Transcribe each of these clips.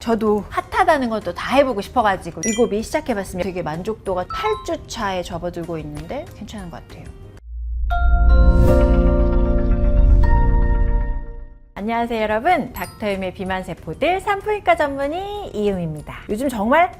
저도 핫하다는 것도 다 해보고 싶어가지고 위고비 시작해봤습니다. 되게 만족도가 8주 차에 접어들고 있는데 괜찮은 것 같아요. 안녕하세요 여러분, 닥터유미의 비만세포들 산부인과 전문의 이유미입니다. 요즘 정말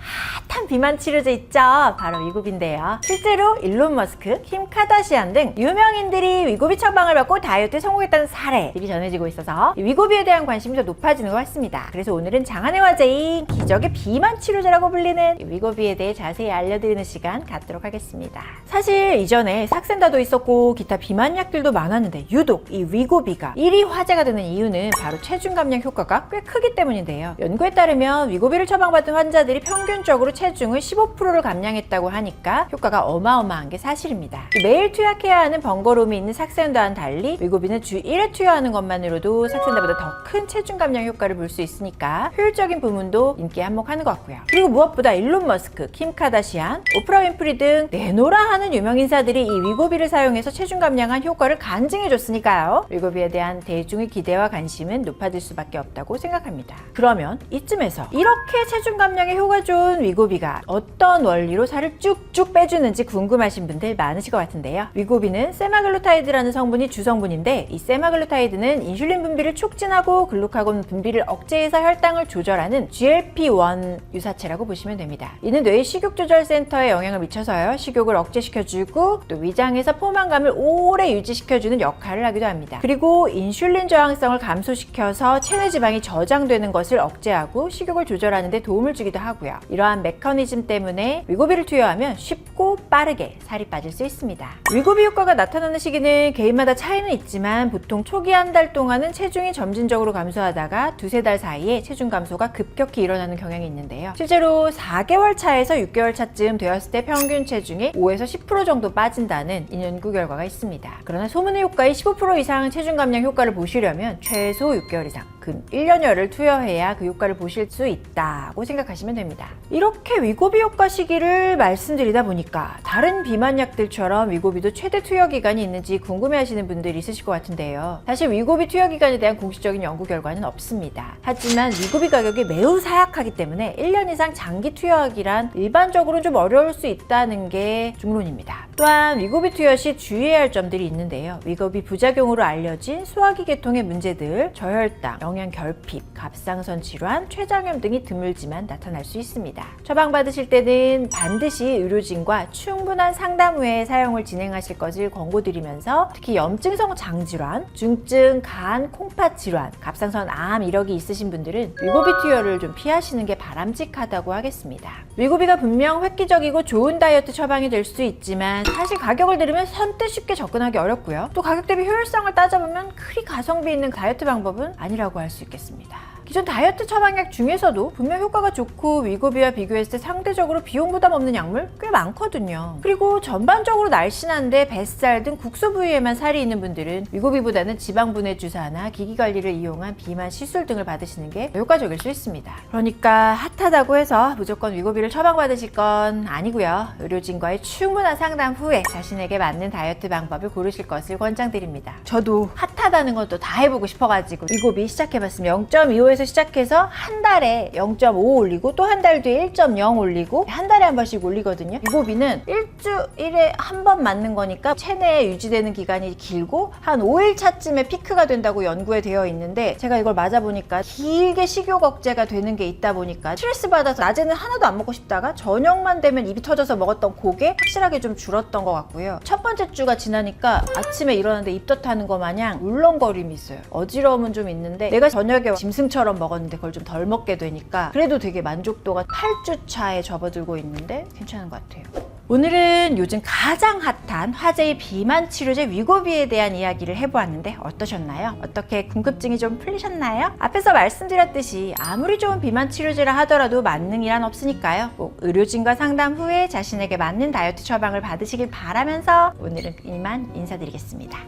핫한 비만 치료제 있죠? 바로 위고비인데요. 실제로 일론 머스크, 킴 카다시안 등 유명인들이 위고비 처방을 받고 다이어트에 성공했다는 사례들이 전해지고 있어서 위고비에 대한 관심이 더 높아지는 것 같습니다. 그래서 오늘은 장안의 화제인 기적의 비만 치료제라고 불리는 위고비에 대해 자세히 알려드리는 시간 갖도록 하겠습니다. 사실 이전에 삭센다도 있었고 기타 비만약들도 많았는데 유독 이 위고비가 1위 화제가 되는 이유는 바로 체중 감량 효과가 꽤 크기 때문인데요. 연구에 따르면 위고비를 처방받은 환자들이 평균적으로 체중을 15%를 감량했다고 하니까 효과가 어마어마한 게 사실입니다. 매일 투약해야 하는 번거로움이 있는 삭센다와는 달리 위고비는 주 1회 투여하는 것만으로도 삭센다보다 더 큰 체중 감량 효과를 볼 수 있으니까 효율적인 부분도 인기에 한몫하는 것 같고요. 그리고 무엇보다 일론 머스크, 킴 카다시안, 오프라 윈프리 등 내노라 하는 유명인사들이 이 위고비를 사용해서 체중 감량한 효과를 간증해줬으니까요. 위고비에 대한 대중의 기대와 관심은 높아질 수밖에 없다고 생각합니다. 그러면 이쯤에서 이렇게 체중 감량에 효과 좋은 위고비가 어떤 원리로 살을 쭉쭉 빼주는지 궁금하신 분들 많으실 것 같은데요. 위고비는 세마글루타이드라는 성분이 주성분인데 이 세마글루타이드는 인슐린 분비를 촉진하고 글루카곤 분비를 억제해서 혈당을 조절하는 GLP-1 유사체라고 보시면 됩니다. 이는 뇌의 식욕조절센터에 영향을 미쳐서요. 식욕을 억제시켜주고 또 위장에서 포만감을 오래 유지시켜주는 역할을 하기도 합니다. 그리고 인슐린 저항성을 감소시켜서 체내 지방이 저장되는 것을 억제하고 식욕을 조절하는 데 도움을 주기도 하고요. 이러한 메커니즘 때문에 위고비를 투여하면 쉽고 빠르게 살이 빠질 수 있습니다. 위고비 효과가 나타나는 시기는 개인마다 차이는 있지만 보통 초기 한 달 동안은 체중이 점진적으로 감소하다가 두세 달 사이에 체중 감소가 급격히 일어나는 경향이 있는데요. 실제로 4개월 차에서 6개월 차쯤 되었을 때 평균 체중의 5에서 10% 정도 빠진다는 이 연구 결과가 있습니다. 그러나 소문의 효과의 15% 이상 체중 감량 효과를 보시려면 최소 6개월 이상, 근 1년여를 투여해야 그 효과를 보실 수 있다고 생각하시면 됩니다. 이렇게 위고비 효과 시기를 말씀드리다 보니까 다른 비만약들처럼 위고비도 최대 투여 기간이 있는지 궁금해하시는 분들이 있으실 것 같은데요. 사실 위고비 투여 기간에 대한 공식적인 연구 결과는 없습니다. 하지만 위고비 가격이 매우 사약하기 때문에 1년 이상 장기 투여하기란 일반적으로 좀 어려울 수 있다는 게 중론입니다. 또한 위고비 투여 시 주의해야 할 점들이 있는데요. 위고비 부작용으로 알려진 소화기 계통의 문제들, 저혈당, 영양결핍, 갑상선 질환, 췌장염 등이 드물지만 나타날 수 있습니다. 처방받으실 때는 반드시 의료진과 충분한 상담 후에 사용을 진행하실 것을 권고드리면서 특히 염증성 장질환, 중증 간, 콩팥 질환, 갑상선 암 이력이 있으신 분들은 위고비 투여를 좀 피하시는 게 바람직하다고 하겠습니다. 위고비가 분명 획기적이고 좋은 다이어트 처방이 될 수 있지만 사실 가격을 들으면 선뜻 쉽게 접근하기 어렵고요. 또 가격 대비 효율성을 따져보면 그리 가성비 있는 다이어트 방법은 아니라고 할 수 있겠습니다. 기존 다이어트 처방약 중에서도 분명 효과가 좋고 위고비와 비교했을 때 상대적으로 비용 부담 없는 약물 꽤 많거든요. 그리고 전반적으로 날씬한데 뱃살 등 국소 부위에만 살이 있는 분들은 위고비보다는 지방분해 주사나 기기관리를 이용한 비만 시술 등을 받으시는 게 효과적일 수 있습니다. 그러니까 핫하다고 해서 무조건 위고비를 처방받으실 건 아니고요. 의료진과의 충분한 상담 후에 자신에게 맞는 다이어트 방법을 고르실 것을 권장드립니다. 저도 핫하다는 것도 다 해보고 싶어가지고 위고비 시작해봤습니다. 0.25에서 시작해서 한 달에 0.5 올리고 또 한 달 뒤에 1.0 올리고 한 달에 한 번씩 올리거든요. 위고비는 일주일에 한 번 맞는 거니까 체내에 유지되는 기간이 길고 한 5일 차쯤에 피크가 된다고 연구에 되어 있는데 제가 이걸 맞아보니까 길게 식욕 억제가 되는 게 있다 보니까 스트레스 받아서 낮에는 하나도 안 먹고 싶다가 저녁만 되면 입이 터져서 먹었던 그게 확실하게 좀 줄었던 것 같고요. 첫 번째 주가 지나니까 아침에 일어났는데 입덧하는 거 마냥 울렁거림이 있어요. 어지러움은 좀 있는데 내가 저녁에 짐승처럼 먹었는데 그걸 좀 덜 먹게 되니까 그래도 되게 만족도가 8주 차에 접어들고 있는데 괜찮은 것 같아요. 오늘은 요즘 가장 핫한 화제의 비만 치료제 위고비에 대한 이야기를 해보았는데 어떠셨나요? 어떻게 궁금증이 좀 풀리셨나요? 앞에서 말씀드렸듯이 아무리 좋은 비만 치료제라 하더라도 만능이란 없으니까요. 꼭 의료진과 상담 후에 자신에게 맞는 다이어트 처방을 받으시길 바라면서 오늘은 이만 인사드리겠습니다.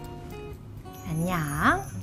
안녕.